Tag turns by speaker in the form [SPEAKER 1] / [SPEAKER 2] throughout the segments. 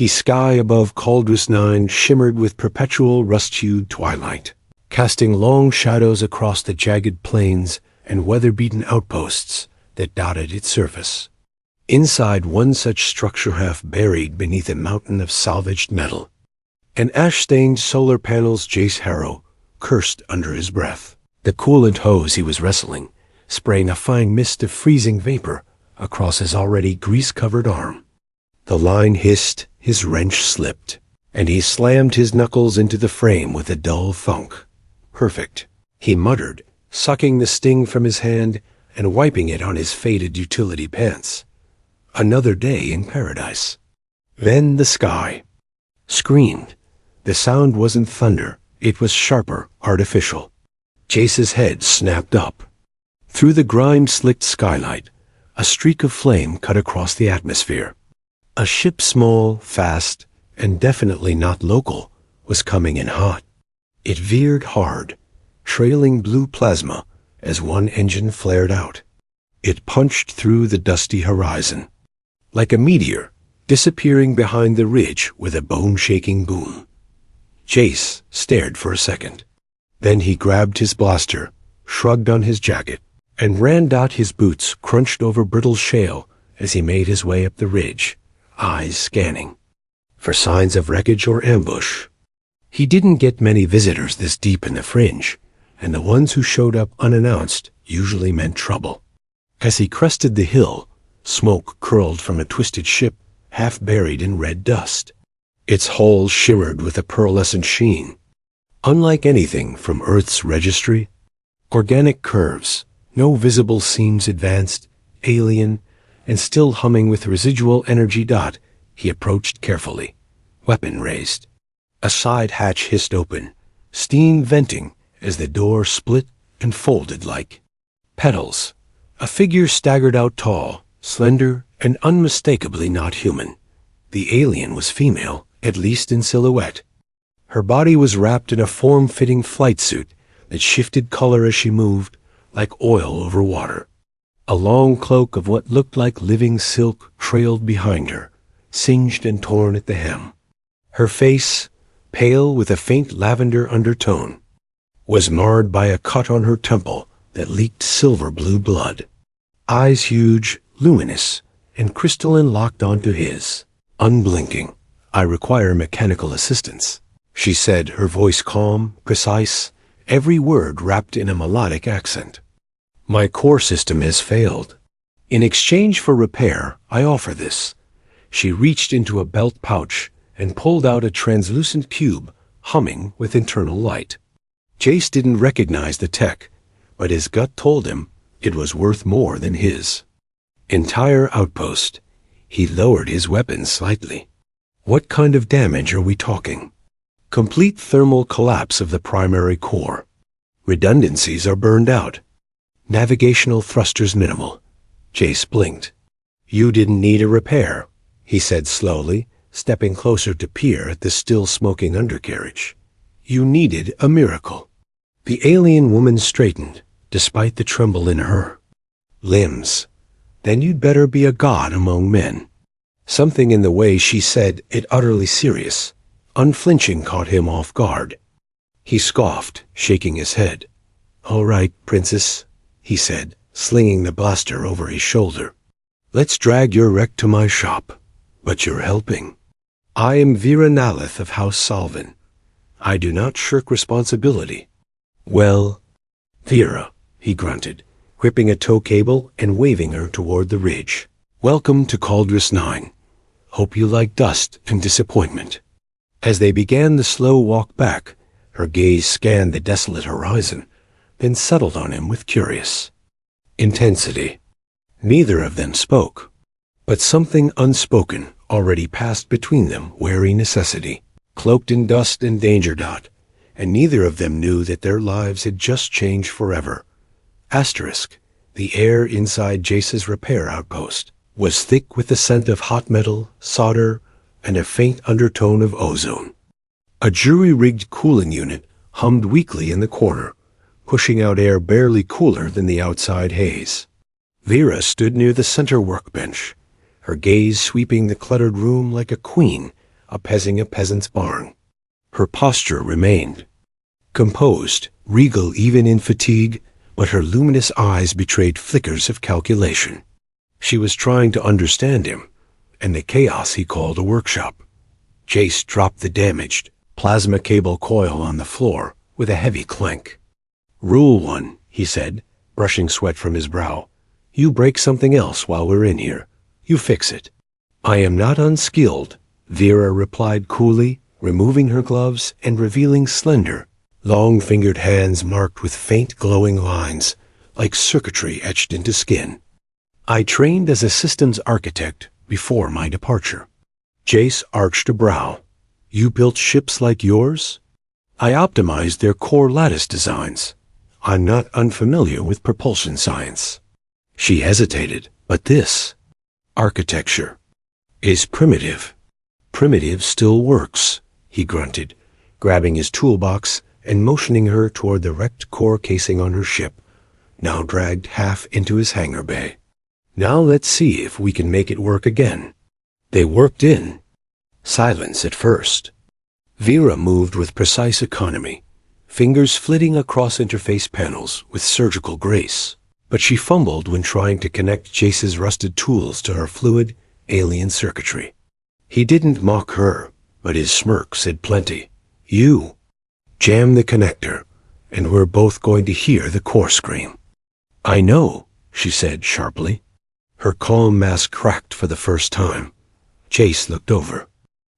[SPEAKER 1] Sky above Caldrus 9 shimmered with perpetual rust-hued twilight, casting long shadows across the jagged plains and weather-beaten outposts that dotted its surface. Inside one such structure half buried beneath a mountain of salvaged metal, and ash-stained solar panels, Jace Harrow cursed under his breath. The coolant hose he was wrestling, spraying a fine mist of freezing vapor across his already grease-covered arm. The line hissed, his wrench slipped, and he slammed his knuckles into the frame with a dull thunk. Perfect, he muttered, sucking the sting from his hand and wiping it on his faded utility pants. Another day in paradise. Then the sky screamed. The sound wasn't thunder, it was sharper, artificial. Jace's head snapped up. Through the grime-slicked skylight, a streak of flame cut across the atmosphere. A ship small, fast, and definitely not local, was coming in hot. It veered hard, trailing blue plasma as one engine flared out. It punched through the dusty horizon, like a meteor, disappearing behind the ridge with a bone-shaking boom. Jace stared for a second. Then he grabbed his blaster, shrugged on his jacket, and ran. His boots crunched over brittle shale as he made his way up the ridge, eyes scanning for signs of wreckage or ambush. He didn't get many visitors this deep in the fringe, and the ones who showed up unannounced usually meant trouble. As he crested the hill, smoke curled from a twisted ship half buried in red dust. Its hull shimmered with a pearlescent sheen. Unlike anything from Earth's registry, organic curves, no visible seams, advanced, alien, and still humming with residual energy. He approached carefully, weapon raised. A side hatch hissed open, steam venting as the door split and folded like petals. A figure staggered out, tall, slender, and unmistakably not human. The alien was female, at least in silhouette. Her body was wrapped in a form-fitting flight suit that shifted color as she moved, like oil over water. A long cloak of what looked like living silk trailed behind her, singed and torn at the hem. Her face, pale with a faint lavender undertone, was marred by a cut on her temple that leaked silver-blue blood. Eyes huge, luminous, and crystalline locked onto his, unblinking. "I require mechanical assistance," she said, her voice calm, precise, every word wrapped in a melodic accent. "My core system has failed. In exchange for repair, I offer this." She reached into a belt pouch and pulled out a translucent cube, humming with internal light. Jace didn't recognize the tech, but his gut told him it was worth more than his entire outpost. He lowered his weapon slightly. "What kind of damage are we talking?" "Complete thermal collapse of the primary core. Redundancies are burned out. Navigational thrusters minimal." Jace blinked. "You didn't need a repair," he said slowly, stepping closer to peer at the still-smoking undercarriage. "You needed a miracle." The alien woman straightened, despite the tremble in her limbs. "Then you'd better be a god among men." Something in the way she said it, utterly serious, unflinching, caught him off guard. He scoffed, shaking his head. "All right, princess," he said, slinging the blaster over his shoulder. "Let's drag your wreck to my shop. But you're helping. I am Vera Nalith of House Salvin. I do not shirk responsibility." "Well, Vera," he grunted, whipping a tow cable and waving her toward the ridge. "Welcome to Caldrus 9. Hope you like dust and disappointment." As they began the slow walk back, her gaze scanned the desolate horizon, then settled on him with curious intensity. Neither of them spoke, but something unspoken already passed between them, wary necessity, cloaked in dust and danger. And neither of them knew that their lives had just changed forever. Asterisk, the air inside Jace's repair outpost was thick with the scent of hot metal, solder, and a faint undertone of ozone. A jury-rigged cooling unit hummed weakly in the corner, pushing out air barely cooler than the outside haze. Vera stood near the center workbench, her gaze sweeping the cluttered room like a queen upheaving a peasant's barn. Her posture remained composed, regal even in fatigue, but her luminous eyes betrayed flickers of calculation. She was trying to understand him, and the chaos he called a workshop. Jace dropped the damaged plasma cable coil on the floor with a heavy clank. "Rule 1, he said, brushing sweat from his brow. "You break something else while we're in here. You fix it." "I am not unskilled," Vera replied coolly, removing her gloves and revealing slender, long-fingered hands marked with faint glowing lines, like circuitry etched into skin. "I trained as a systems architect before my departure." Jace arched a brow. "You built ships like yours?" "I optimized their core lattice designs. I'm not unfamiliar with propulsion science." She hesitated. "But this architecture is primitive." "Primitive still works," he grunted, grabbing his toolbox and motioning her toward the wrecked core casing on her ship, now dragged half into his hangar bay. "Now let's see if we can make it work again." They worked in silence at first. Vera moved with precise economy, fingers flitting across interface panels with surgical grace. But she fumbled when trying to connect Jace's rusted tools to her fluid, alien circuitry. He didn't mock her, but his smirk said plenty. "You jam the connector, and we're both going to hear the core scream." "I know," she said sharply. Her calm mask cracked for the first time. Jace looked over.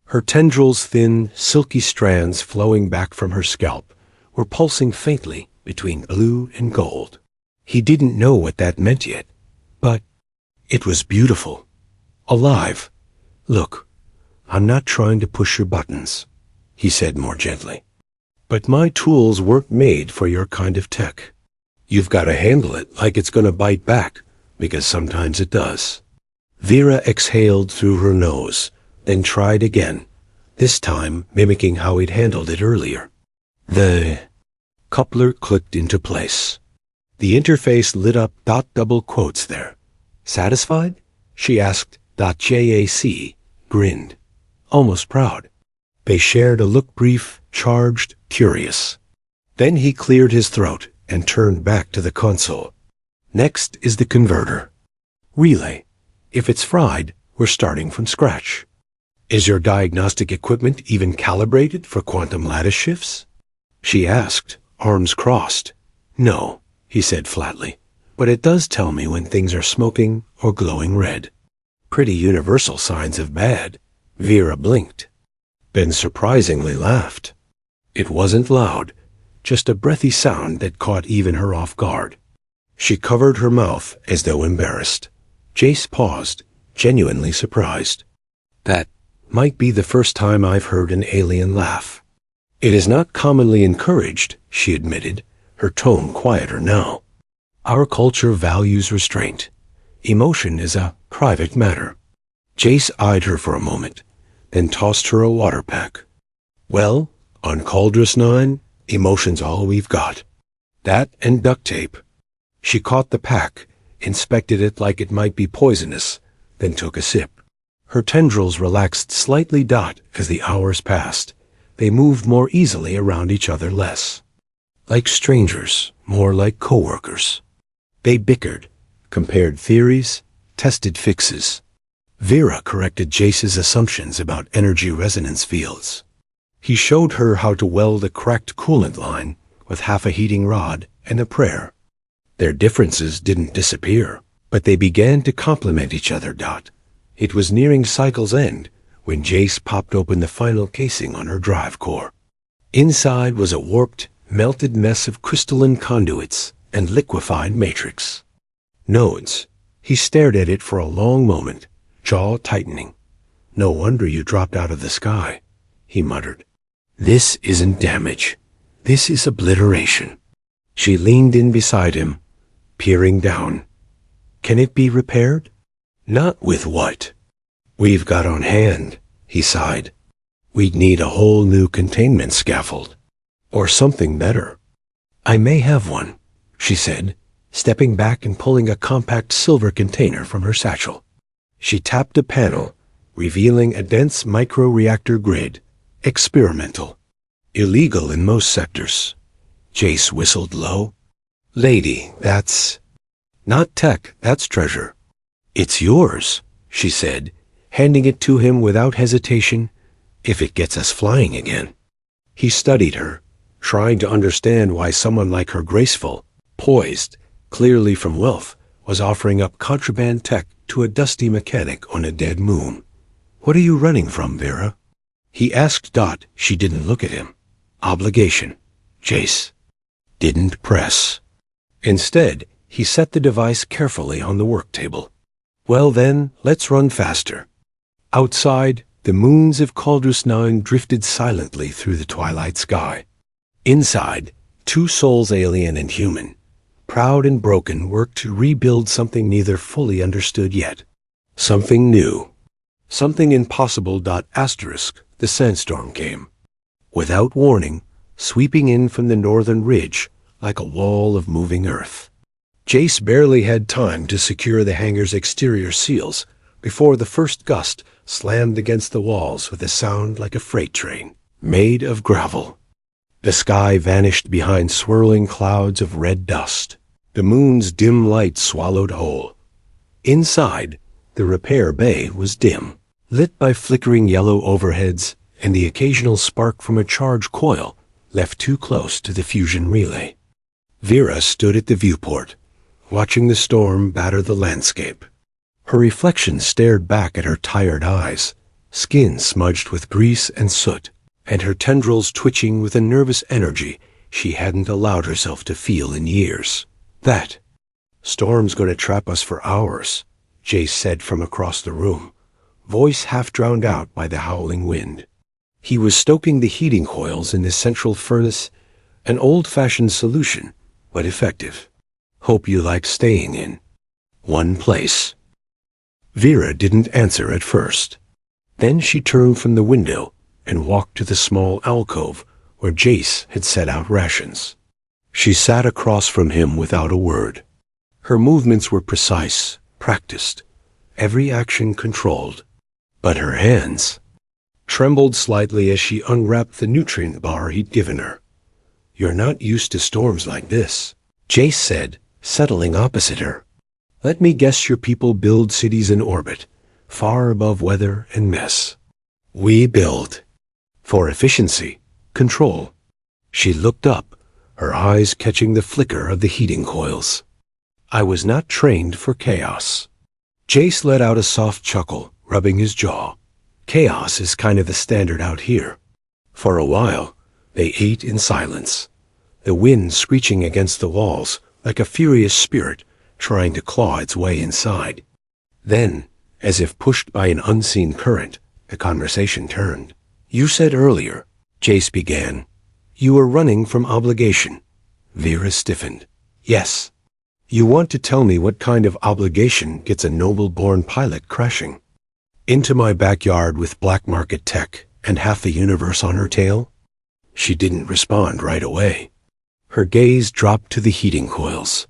[SPEAKER 1] Her tendrils' thin, silky strands flowing back from her scalp were pulsing faintly between blue and gold. He didn't know what that meant yet, but it was beautiful. Alive. "Look, I'm not trying to push your buttons," he said more gently. "But my tools weren't made for your kind of tech. You've got to handle it like it's going to bite back, because sometimes it does." Vera exhaled through her nose, then tried again, this time mimicking how he'd handled it earlier. The coupler clicked into place. The interface lit up double quotes there. "Satisfied?" she asked. JAC grinned, almost proud. They shared a look, brief, charged, curious. Then he cleared his throat and turned back to the console. "Next is the converter. Relay. If it's fried, we're starting from scratch." "Is your diagnostic equipment even calibrated for quantum lattice shifts?" she asked, arms crossed. "No," he said flatly, "but it does tell me when things are smoking or glowing red." "Pretty universal signs of bad." Vera blinked, then surprisingly laughed. It wasn't loud, just a breathy sound that caught even her off guard. She covered her mouth as though embarrassed. Jace paused, genuinely surprised. "That might be the first time I've heard an alien laugh." "It is not commonly encouraged," she admitted, her tone quieter now. "Our culture values restraint. Emotion is a private matter." Jace eyed her for a moment, then tossed her a water pack. "Well, on Cauldrus 9, emotion's all we've got. That and duct tape." She caught the pack, inspected it like it might be poisonous, then took a sip. Her tendrils relaxed slightly. As the hours passed, they moved more easily around each other, less like strangers, more like co-workers. They bickered, compared theories, tested fixes. Vera corrected Jace's assumptions about energy resonance fields. He showed her how to weld a cracked coolant line with half a heating rod and a prayer. Their differences didn't disappear, but they began to complement each other. It was nearing cycle's end when Jace popped open the final casing on her drive core. Inside was a warped, melted mess of crystalline conduits and liquefied matrix. Nodes. He stared at it for a long moment, jaw tightening. "No wonder you dropped out of the sky," he muttered. "This isn't damage. This is obliteration." She leaned in beside him, peering down. "Can it be repaired?" "Not with what we've got on hand," he sighed. "We'd need a whole new containment scaffold. Or something better." "I may have one," she said, stepping back and pulling a compact silver container from her satchel. She tapped a panel, revealing a dense microreactor grid. Experimental. Illegal in most sectors. Jace whistled low. Lady, that's not tech, that's treasure. It's yours, she said, handing it to him without hesitation, if it gets us flying again. He studied her, trying to understand why someone like her graceful, poised, clearly from wealth, was offering up contraband tech to a dusty mechanic on a dead moon. What are you running from, Vera? He asked. She didn't look at him. Obligation. Jace didn't press. Instead, he set the device carefully on the work table. Well then, let's run faster. Outside, the moons of Caldrus 9 drifted silently through the twilight sky. Inside, two souls, alien and human, proud and broken, worked to rebuild something neither fully understood yet. Something new. Something impossible. The sandstorm came. Without warning, sweeping in from the northern ridge like a wall of moving earth. Jace barely had time to secure the hangar's exterior seals before the first gust slammed against the walls with a sound like a freight train, made of gravel. The sky vanished behind swirling clouds of red dust. The moon's dim light swallowed whole. Inside, the repair bay was dim, lit by flickering yellow overheads and the occasional spark from a charge coil left too close to the fusion relay. Vera stood at the viewport, watching the storm batter the landscape. Her reflection stared back at her tired eyes, skin smudged with grease and soot, and her tendrils twitching with a nervous energy she hadn't allowed herself to feel in years. That storm's going to trap us for hours, Jace said from across the room, voice half drowned out by the howling wind. He was stoking the heating coils in the central furnace, an old-fashioned solution, but effective. Hope you like staying in one place. Vera didn't answer at first. Then she turned from the window and walked to the small alcove where Jace had set out rations. She sat across from him without a word. Her movements were precise, practiced, every action controlled. But her hands trembled slightly as she unwrapped the nutrient bar he'd given her. You're not used to storms like this, Jace said, settling opposite her. Let me guess your people build cities in orbit, far above weather and mess. We build for efficiency, control. She looked up, her eyes catching the flicker of the heating coils. I was not trained for chaos. Jace let out a soft chuckle, rubbing his jaw. Chaos is kind of the standard out here. For a while, they ate in silence, the wind screeching against the walls like a furious spirit trying to claw its way inside. Then, as if pushed by an unseen current, the conversation turned. You said earlier, Jace began, you were running from obligation. Vera stiffened. Yes. You want to tell me what kind of obligation gets a noble-born pilot crashing into my backyard with black market tech and half the universe on her tail? She didn't respond right away. Her gaze dropped to the heating coils.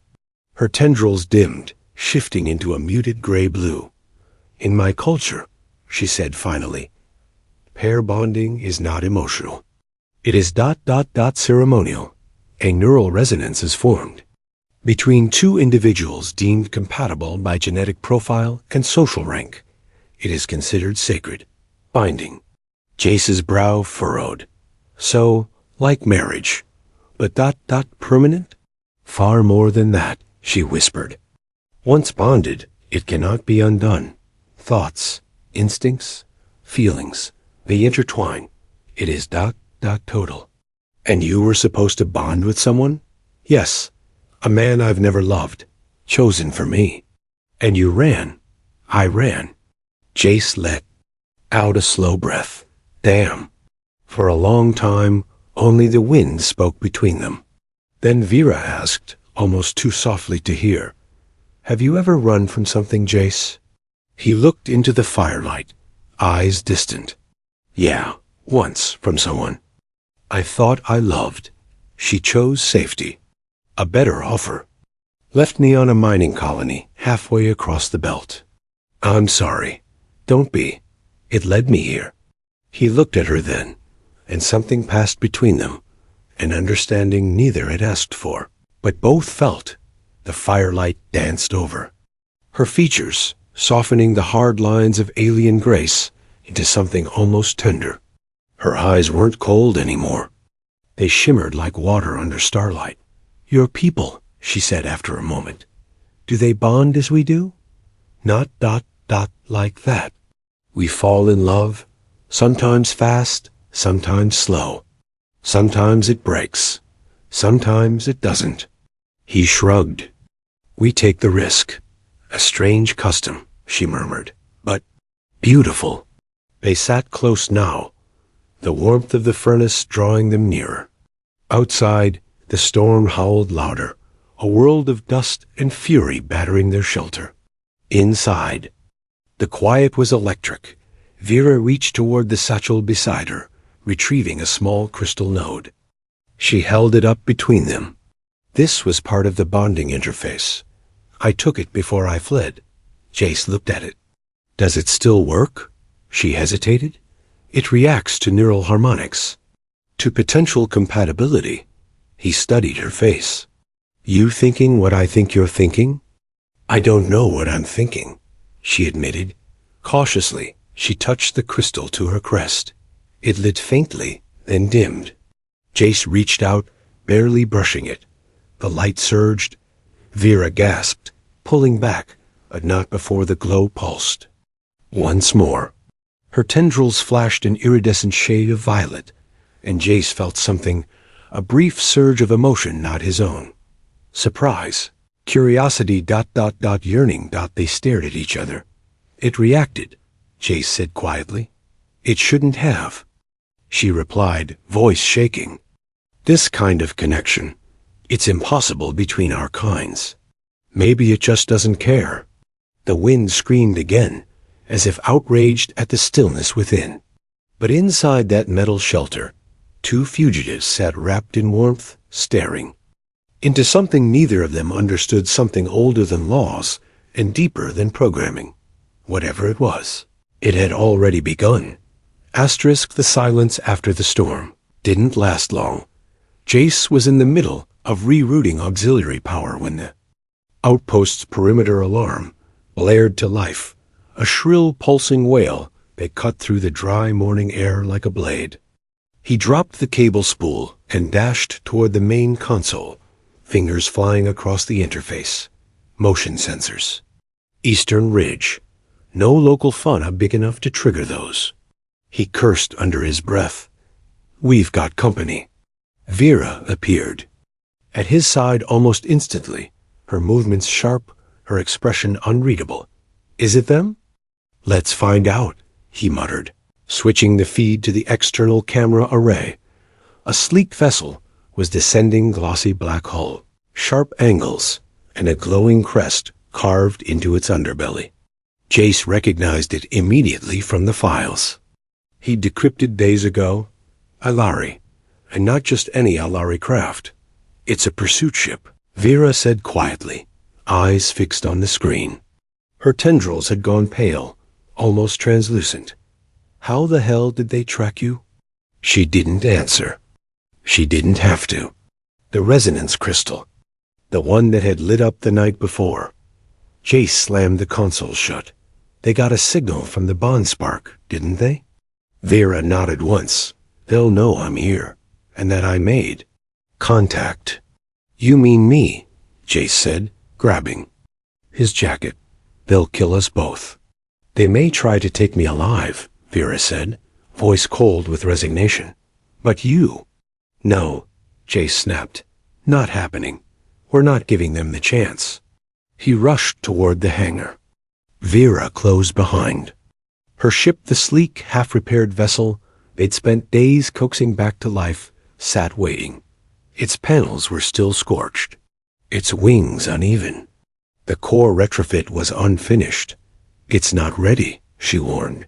[SPEAKER 1] Her tendrils dimmed, shifting into a muted gray-blue. In my culture, she said finally, pair bonding is not emotional. It is ... ceremonial. A neural resonance is formed between two individuals deemed compatible by genetic profile and social rank. It is considered sacred, binding. Jace's brow furrowed. So, like marriage. But ... permanent? Far more than that, she whispered. Once bonded, it cannot be undone. Thoughts, instincts, feelings, they intertwine. It is ... total. And you were supposed to bond with someone? Yes, a man I've never loved, chosen for me. And you ran. I ran. Jace let out a slow breath. Damn. For a long time, only the wind spoke between them. Then Vera asked, almost too softly to hear, have you ever run from something, Jace? He looked into the firelight, eyes distant. Yeah, once from someone I thought I loved. She chose safety. A better offer. Left me on a mining colony halfway across the belt. I'm sorry. Don't be. It led me here. He looked at her then, and something passed between them, an understanding neither had asked for, but both felt. The firelight danced over her features, softening the hard lines of alien grace into something almost tender. Her eyes weren't cold anymore. They shimmered like water under starlight. "Your people," she said after a moment. "Do they bond as we do? Not ... like that. We fall in love, sometimes fast, sometimes slow. Sometimes it breaks, sometimes it doesn't." He shrugged. "We take the risk. A strange custom," she murmured, "but beautiful." They sat close now, the warmth of the furnace drawing them nearer. Outside, the storm howled louder, a world of dust and fury battering their shelter. Inside, the quiet was electric. Vera reached toward the satchel beside her, retrieving a small crystal node. She held it up between them. This was part of the bonding interface. "I took it before I fled." Jace looked at it. "Does it still work?" She hesitated. "It reacts to neural harmonics, to potential compatibility." He studied her face. "You thinking what I think you're thinking?" "I don't know what I'm thinking," she admitted. Cautiously, she touched the crystal to her crest. It lit faintly, then dimmed. Jace reached out, barely brushing it. The light surged. Vera gasped, pulling back, but not before the glow pulsed. Once more. Her tendrils flashed an iridescent shade of violet, and Jace felt something, a brief surge of emotion not his own. Surprise, curiosity ... yearning ... They stared at each other. "It reacted," Jace said quietly. "It shouldn't have." She replied, voice shaking. "This kind of connection, it's impossible between our kinds. Maybe it just doesn't care." The wind screamed again, as if outraged at the stillness within. But inside that metal shelter, two fugitives sat wrapped in warmth, staring into something neither of them understood, something older than laws and deeper than programming. Whatever it was, it had already begun. The silence after the storm didn't last long. Jace was in the middle of rerouting auxiliary power when the outpost's perimeter alarm blared to life, a shrill pulsing wail that cut through the dry morning air like a blade. He dropped the cable spool and dashed toward the main console, fingers flying across the interface. Motion sensors. Eastern Ridge. No local fauna big enough to trigger those. He cursed under his breath. "We've got company." Vera appeared. At his side almost instantly, her movements sharp, her expression unreadable. "Is it them?" "Let's find out," he muttered, switching the feed to the external camera array. A sleek vessel was descending, glossy black hull, sharp angles, and a glowing crest carved into its underbelly. Jace recognized it immediately from the files he'd decrypted days ago. Alari, and not just any Alari craft. "It's a pursuit ship," Vera said quietly, eyes fixed on the screen. Her tendrils had gone pale, almost translucent. "How the hell did they track you?" She didn't answer. She didn't have to. The resonance crystal, the one that had lit up the night before. Jace slammed the console shut. "They got a signal from the bond spark, didn't they?" Vera nodded once. "They'll know I'm here, and that I made contact." "You mean me," Jace said, grabbing his jacket. "They'll kill us both." "They may try to take me alive," Vera said, voice cold with resignation. "But you—" "No," Jace snapped. "Not happening. We're not giving them the chance." He rushed toward the hangar. Vera closed behind. Her ship, the sleek, half-repaired vessel they'd spent days coaxing back to life, sat waiting. Its panels were still scorched, its wings uneven. The core retrofit was unfinished. "It's not ready," she warned.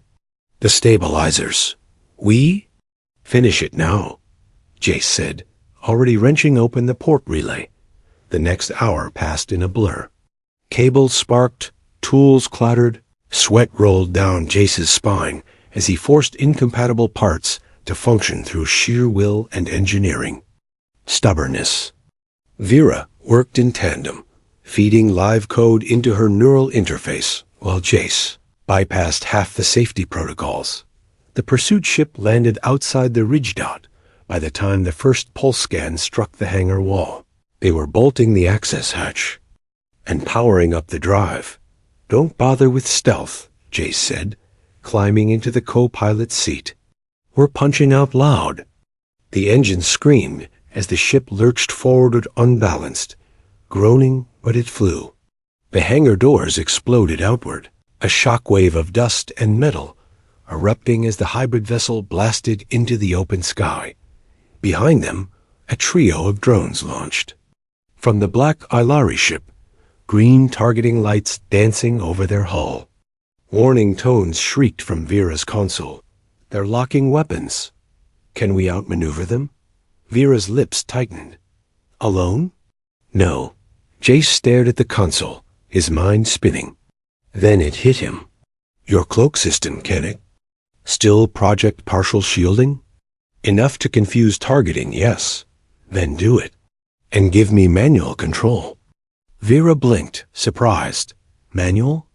[SPEAKER 1] "The stabilizers. We finish it now," Jace said, already wrenching open the port relay. The next hour passed in a blur. Cables sparked, tools clattered, sweat rolled down Jace's spine as he forced incompatible parts to function through sheer will and engineering. Stubbornness. Vera worked in tandem, feeding live code into her neural interface, while Jace bypassed half the safety protocols. The pursuit ship landed outside the ridge dot by the time the first pulse scan struck the hangar wall. They were bolting the access hatch and powering up the drive. "Don't bother with stealth," Jace said, climbing into the co-pilot's seat. "We're punching out loud." The engine screamed as the ship lurched forward unbalanced, groaning, but it flew. The hangar doors exploded outward, a shockwave of dust and metal erupting as the hybrid vessel blasted into the open sky. Behind them, a trio of drones launched. From the black Ilari ship, green targeting lights dancing over their hull. Warning tones shrieked from Vera's console. "They're locking weapons. Can we outmaneuver them?" Vera's lips tightened. "Alone?" "No." Jace stared at the console, his mind spinning. Then it hit him. "Your cloak system, Kennick. Still project partial shielding? Enough to confuse targeting, yes. Then do it. And give me manual control." Vera blinked, surprised. "Manual?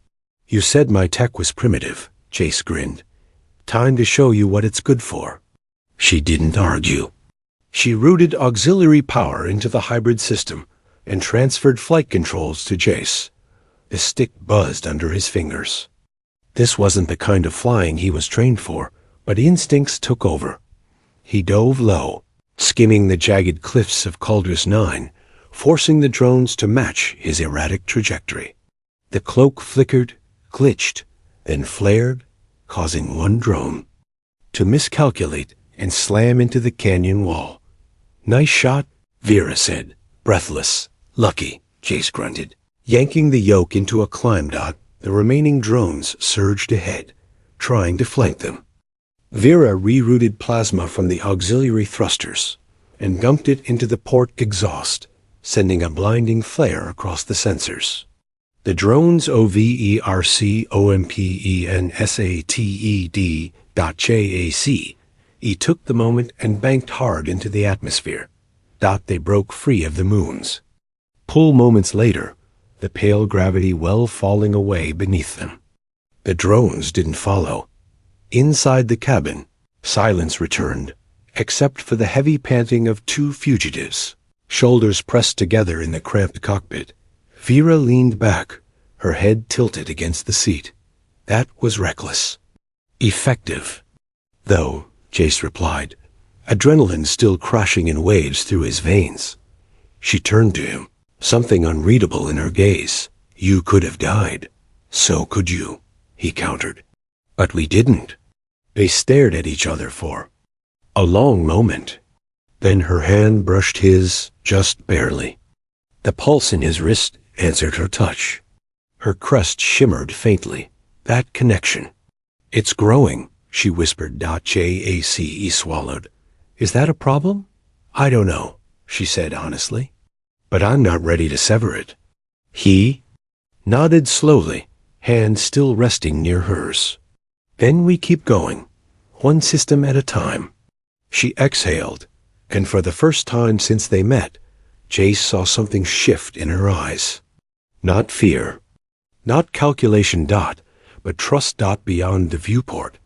[SPEAKER 1] You said my tech was primitive," Jace grinned. "Time to show you what it's good for." She didn't argue. She routed auxiliary power into the hybrid system and transferred flight controls to Jace. The stick buzzed under his fingers. This wasn't the kind of flying he was trained for, but instincts took over. He dove low, skimming the jagged cliffs of Caldrus 9, forcing the drones to match his erratic trajectory. The cloak flickered, glitched, then flared, causing one drone to miscalculate and slam into the canyon wall. "Nice shot," Vera said, breathless. "Lucky," Jace grunted. Yanking the yoke into a climb dot, the remaining drones surged ahead, trying to flank them. Vera rerouted plasma from the auxiliary thrusters and dumped it into the port exhaust, sending a blinding flare across the sensors. The drone's OVERCOMPENSATED.JAC took the moment and banked hard into the atmosphere. They broke free of the moons. Pull moments later, the pale gravity well falling away beneath them. The drones didn't follow. Inside the cabin, silence returned, except for the heavy panting of two fugitives, shoulders pressed together in the cramped cockpit. Vera leaned back, her head tilted against the seat. That was reckless. Effective. Though, Jace replied, adrenaline still crashing in waves through his veins. She turned to him, something unreadable in her gaze. "You could have died. So could you," he countered. "But we didn't." They stared at each other for a long moment. Then her hand brushed his, just barely. The pulse in his wrist answered her touch. Her crest shimmered faintly. That connection. "It's growing," she whispered. Jace swallowed. "Is that a problem?" "I don't know," she said honestly. "But I'm not ready to sever it." He nodded slowly, hand still resting near hers. "Then we keep going, one system at a time." She exhaled, and for the first time since they met, Jace saw something shift in her eyes. Not fear, not calculation, but trust. Beyond the viewport,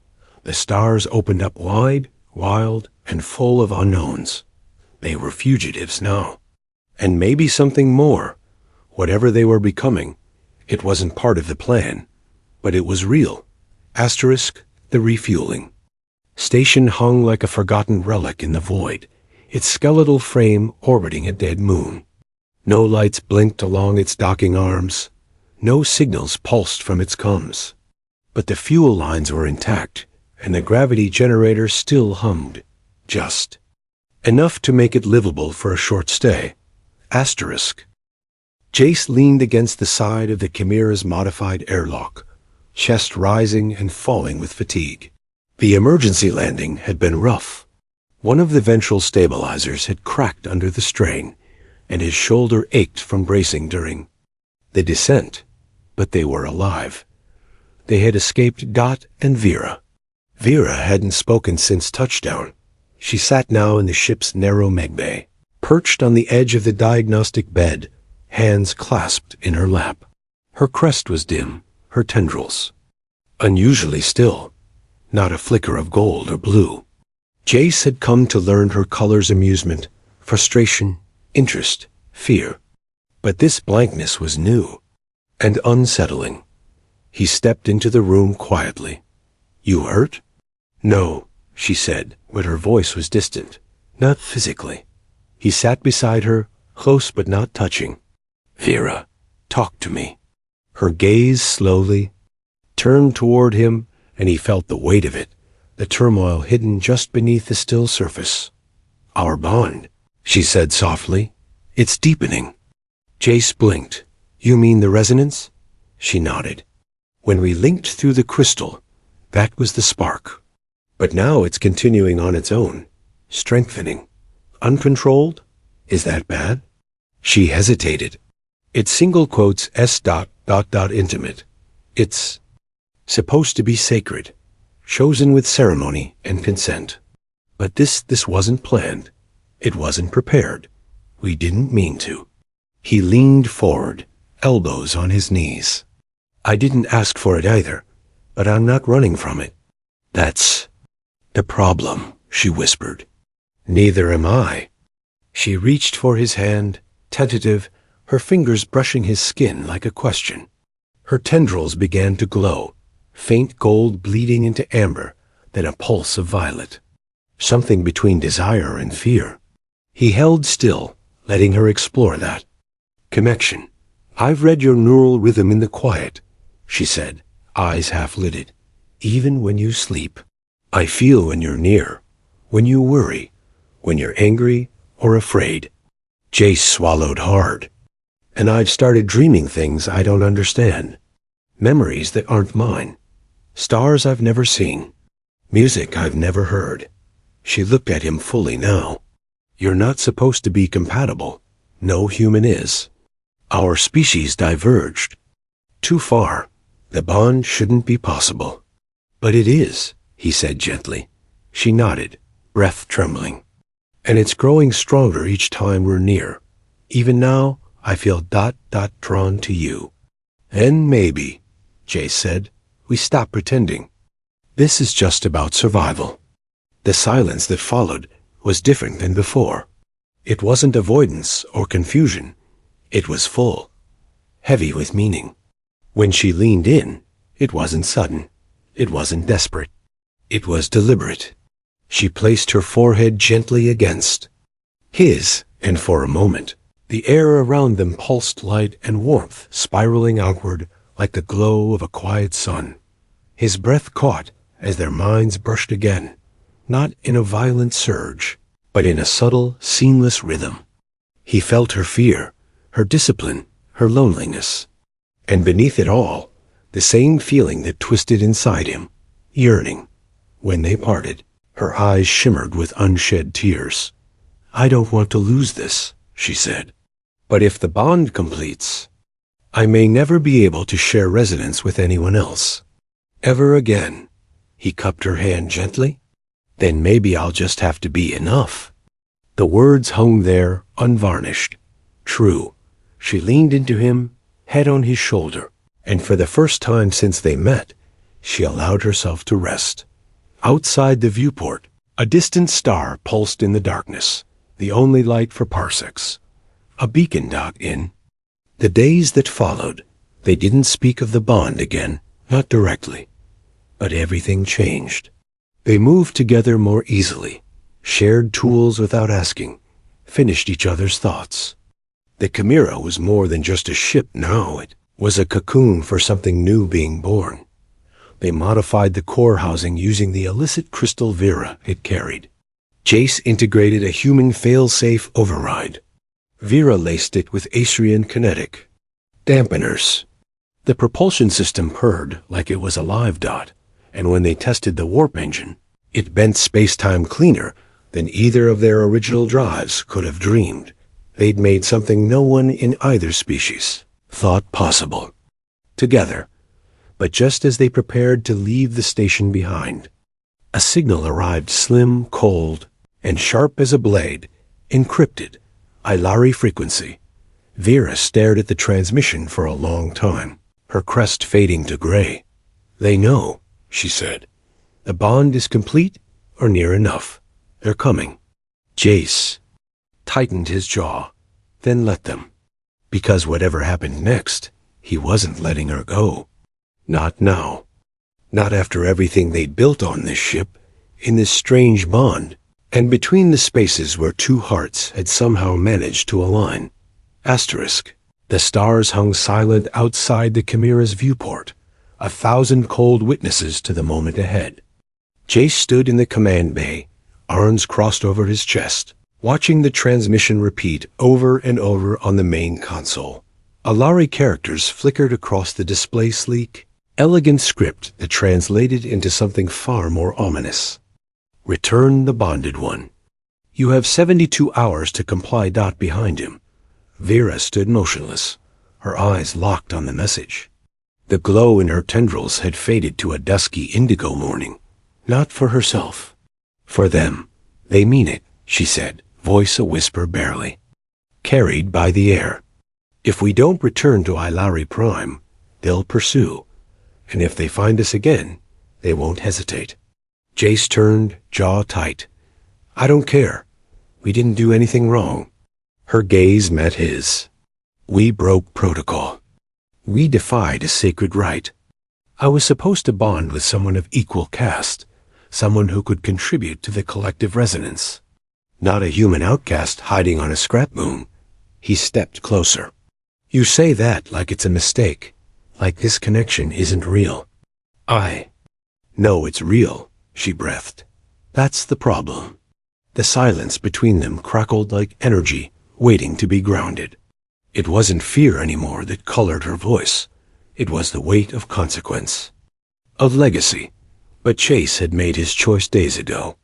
[SPEAKER 1] the stars opened up wide, wild, and full of unknowns. They were fugitives now. And maybe something more. Whatever they were becoming, it wasn't part of the plan, but it was real. The refueling station hung like a forgotten relic in the void, its skeletal frame orbiting a dead moon. No lights blinked along its docking arms. No signals pulsed from its comms. But the fuel lines were intact, and the gravity generator still hummed. Just enough to make it livable for a short stay. Jace leaned against the side of the Chimera's modified airlock, chest rising and falling with fatigue. The emergency landing had been rough. One of the ventral stabilizers had cracked under the strain, and his shoulder ached from bracing during the descent. But they were alive. They had escaped Dot and Vera. Vera hadn't spoken since touchdown. She sat now in the ship's narrow megbay, perched on the edge of the diagnostic bed, hands clasped in her lap. Her crest was dim, her tendrils unusually still, not a flicker of gold or blue. Jace had come to learn her colors: amusement, frustration, interest, fear. But this blankness was new and unsettling. He stepped into the room quietly. "You hurt?" "No," she said, but her voice was distant. "Not physically." He sat beside her, close but not touching. "Vera, talk to me." Her gaze slowly turned toward him, and he felt the weight of it, the turmoil hidden just beneath the still surface. "Our bond," she said softly. "It's deepening." Jace blinked. "You mean the resonance?" She nodded. "When we linked through the crystal, that was the spark. But now it's continuing on its own, strengthening. Uncontrolled? Is that bad?" She hesitated. "It's single quotes intimate. It's supposed to be sacred, chosen with ceremony and consent. But this wasn't planned. It wasn't prepared. We didn't mean to." He leaned forward, elbows on his knees. "I didn't ask for it either, but I'm not running from it." "That's the problem," she whispered. "Neither am I." She reached for his hand, tentative, her fingers brushing his skin like a question. Her tendrils began to glow, faint gold bleeding into amber, then a pulse of violet. Something between desire and fear. He held still, letting her explore that. "Connection. I've read your neural rhythm in the quiet," she said, eyes half-lidded. "Even when you sleep. I feel when you're near, when you worry, when you're angry or afraid." Jace swallowed hard. "And I've started dreaming things I don't understand. Memories that aren't mine. Stars I've never seen. Music I've never heard." She looked at him fully now. "You're not supposed to be compatible. No human is. Our species diverged. Too far. The bond shouldn't be possible." "But it is," he said gently. She nodded, breath trembling. "And it's growing stronger each time we're near. Even now, I feel drawn to you." "And maybe," Jace said, "we stop pretending. This is just about survival." The silence that followed was different than before. It wasn't avoidance or confusion. It was full, heavy with meaning. When she leaned in, it wasn't sudden. It wasn't desperate. It was deliberate. She placed her forehead gently against his, and for a moment, the air around them pulsed light and warmth, spiraling outward like the glow of a quiet sun. His breath caught as their minds brushed again, not in a violent surge, but in a subtle, seamless rhythm. He felt her fear, her discipline, her loneliness. And beneath it all, the same feeling that twisted inside him, yearning. When they parted, her eyes shimmered with unshed tears. "I don't want to lose this," she said. "But if the bond completes, I may never be able to share resonance with anyone else. Ever again." He cupped her hand gently. "Then maybe I'll just have to be enough." The words hung there, unvarnished. True. She leaned into him, head on his shoulder, and for the first time since they met, she allowed herself to rest. Outside the viewport, a distant star pulsed in the darkness, the only light for parsecs. A beacon dot in. The days that followed, they didn't speak of the bond again, not directly. But everything changed. They moved together more easily, shared tools without asking, finished each other's thoughts. The Chimera was more than just a ship now. It was a cocoon for something new being born. They modified the core housing using the illicit crystal Vera it carried. Jace integrated a human fail-safe override. Vera laced it with Asrian kinetic dampeners. The propulsion system purred like it was a live dot, and when they tested the warp engine, it bent space-time cleaner than either of their original drives could have dreamed. They'd made something no one in either species thought possible. Together, but just as they prepared to leave the station behind. A signal arrived, slim, cold, and sharp as a blade, encrypted, Ilari frequency. Vera stared at the transmission for a long time, her crest fading to gray. "They know," she said. "The bond is complete or near enough. They're coming." Jace tightened his jaw, then let them. Because whatever happened next, he wasn't letting her go. Not now. Not after everything they'd built on this ship, in this strange bond, and between the spaces where two hearts had somehow managed to align. Asterisk. The stars hung silent outside the Chimera's viewport, 1,000 cold witnesses to the moment ahead. Jace stood in the command bay, arms crossed over his chest, watching the transmission repeat over and over on the main console. Ilari characters flickered across the display, sleek, elegant script that translated into something far more ominous. "Return the bonded one. You have 72 hours to comply." Behind him, Vera stood motionless, her eyes locked on the message. The glow in her tendrils had faded to a dusky indigo morning. Not for herself. For them. "They mean it," she said, voice a whisper barely. Carried by the air. "If we don't return to Ilari Prime, they'll pursue. And if they find us again, they won't hesitate." Jace turned, jaw tight. "I don't care. We didn't do anything wrong." Her gaze met his. "We broke protocol. We defied a sacred right. I was supposed to bond with someone of equal caste, someone who could contribute to the collective resonance. Not a human outcast hiding on a scrap moon." He stepped closer. "You say that like it's a mistake, like this connection isn't real." "No, it's real," she breathed. "That's the problem." The silence between them crackled like energy waiting to be grounded. It wasn't fear anymore that colored her voice. It was the weight of consequence. Of legacy. But Chase had made his choice days ago.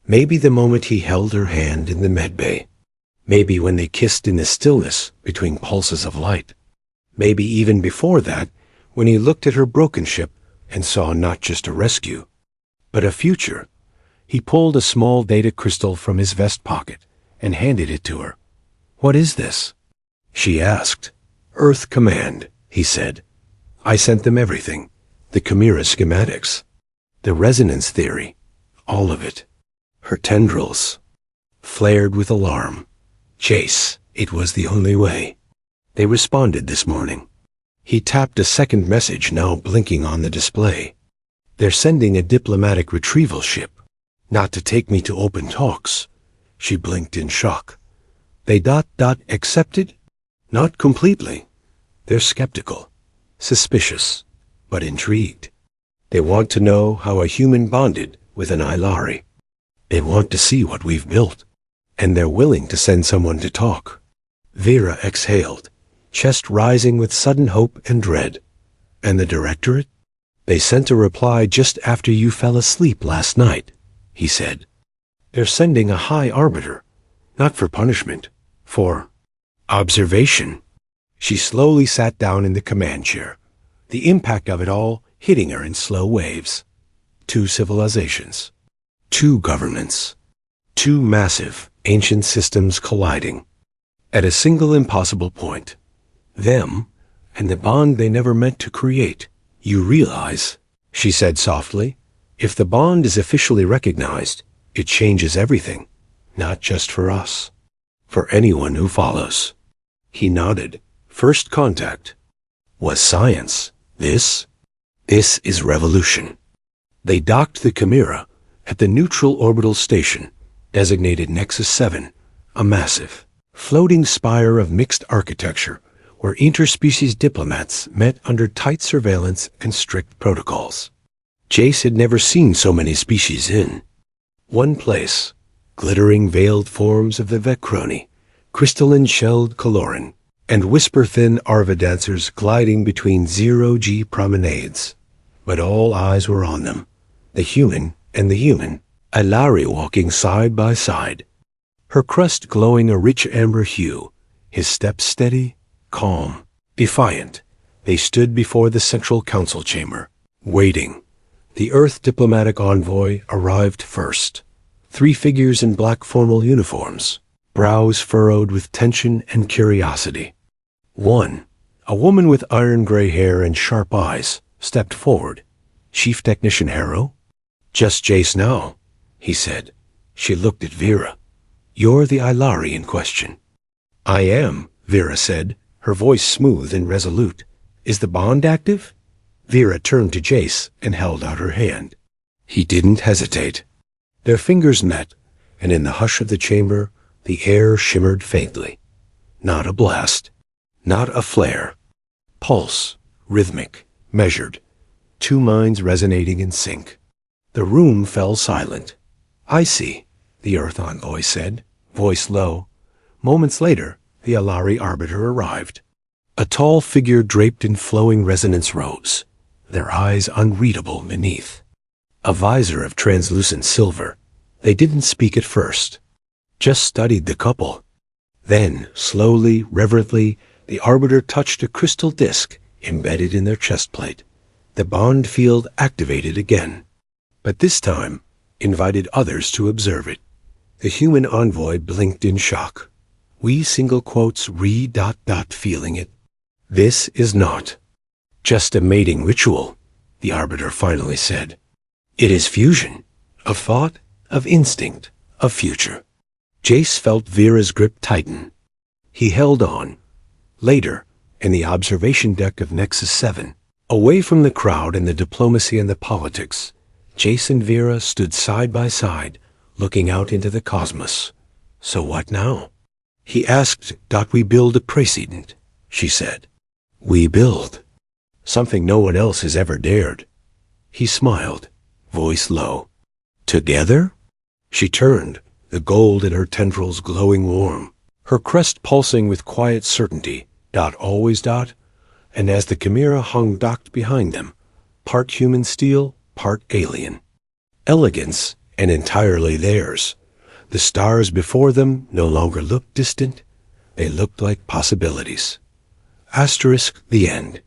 [SPEAKER 1] Maybe the moment he held her hand in the medbay. Maybe when they kissed in the stillness between pulses of light. Maybe even before that, when he looked at her broken ship and saw not just a rescue, but a future. He pulled a small data crystal from his vest pocket and handed it to her. "What is this?" she asked. "Earth Command," he said. "I sent them everything. The Chimera schematics. The resonance theory. All of it." Her tendrils flared with alarm. Chase, it was the only way. They responded this morning. He tapped a second message now blinking on the display. "They're sending a diplomatic retrieval ship. Not to take me to open talks." She blinked in shock. "They accepted?" "Not completely. They're skeptical, suspicious, but intrigued. They want to know how a human bonded with an Ilari. They want to see what we've built, and they're willing to send someone to talk." Vera exhaled, chest rising with sudden hope and dread. "And the Directorate?" "They sent a reply just after you fell asleep last night," he said. "They're sending a high arbiter, not for punishment, for observation." She slowly sat down in the command chair, the impact of it all hitting her in slow waves. 2 civilizations. 2 governments. 2 massive, ancient systems colliding. At a single impossible point. Them, and the bond they never meant to create. "You realize," she said softly, "if the bond is officially recognized, it changes everything. Not just for us. For anyone who follows." He nodded. "First contact was science. This is revolution." They docked the Chimera at the neutral orbital station, designated Nexus 7, a massive, floating spire of mixed architecture where interspecies diplomats met under tight surveillance and strict protocols. Jace had never seen so many species in one place. Glittering veiled forms of the Vecroni, crystalline-shelled Coloran, and whisper-thin Arva dancers gliding between zero-G promenades. But all eyes were on them, the human and the human, Ilari walking side by side, her crest glowing a rich amber hue, his steps steady, calm, defiant. They stood before the central council chamber, waiting, The Earth diplomatic envoy arrived first. 3 figures in black formal uniforms, brows furrowed with tension and curiosity. 1. A woman with iron-gray hair and sharp eyes stepped forward. Chief Technician Harrow? Just Jace now, he said. She looked at Vera. You're the Ilari in question. I am, Vera said, her voice smooth and resolute. Is the bond active? Vera turned to Jace and held out her hand. He didn't hesitate. Their fingers met, and in the hush of the chamber, the air shimmered faintly. Not a blast. Not a flare. Pulse, rhythmic, measured. 2 minds resonating in sync. The room fell silent. I see, the Earth envoy said, voice low. Moments later, the Ilari arbiter arrived. A tall figure draped in flowing resonance robes, their eyes unreadable beneath. A visor of translucent silver. They didn't speak at first. Just studied the couple. Then, slowly, reverently, the arbiter touched a crystal disc embedded in their chestplate. The bond field activated again, but this time invited others to observe it. The human envoy blinked in shock. We single quotes feeling it. This is not just a mating ritual, the arbiter finally said. It is fusion, of thought, of instinct, of future. Jace felt Vera's grip tighten. He held on. Later, in the observation deck of Nexus 7, away from the crowd and the diplomacy and the politics, Jace and Vera stood side by side, looking out into the cosmos. So what now? He asked, we build a precedent, she said. We build. Something no one else has ever dared. He smiled, voice low. Together? She turned, the gold in her tendrils glowing warm, her crest pulsing with quiet certainty, always, and as the chimera hung docked behind them, part human steel, part alien. Elegance, and entirely theirs. The stars before them no longer looked distant, they looked like possibilities. *, the end.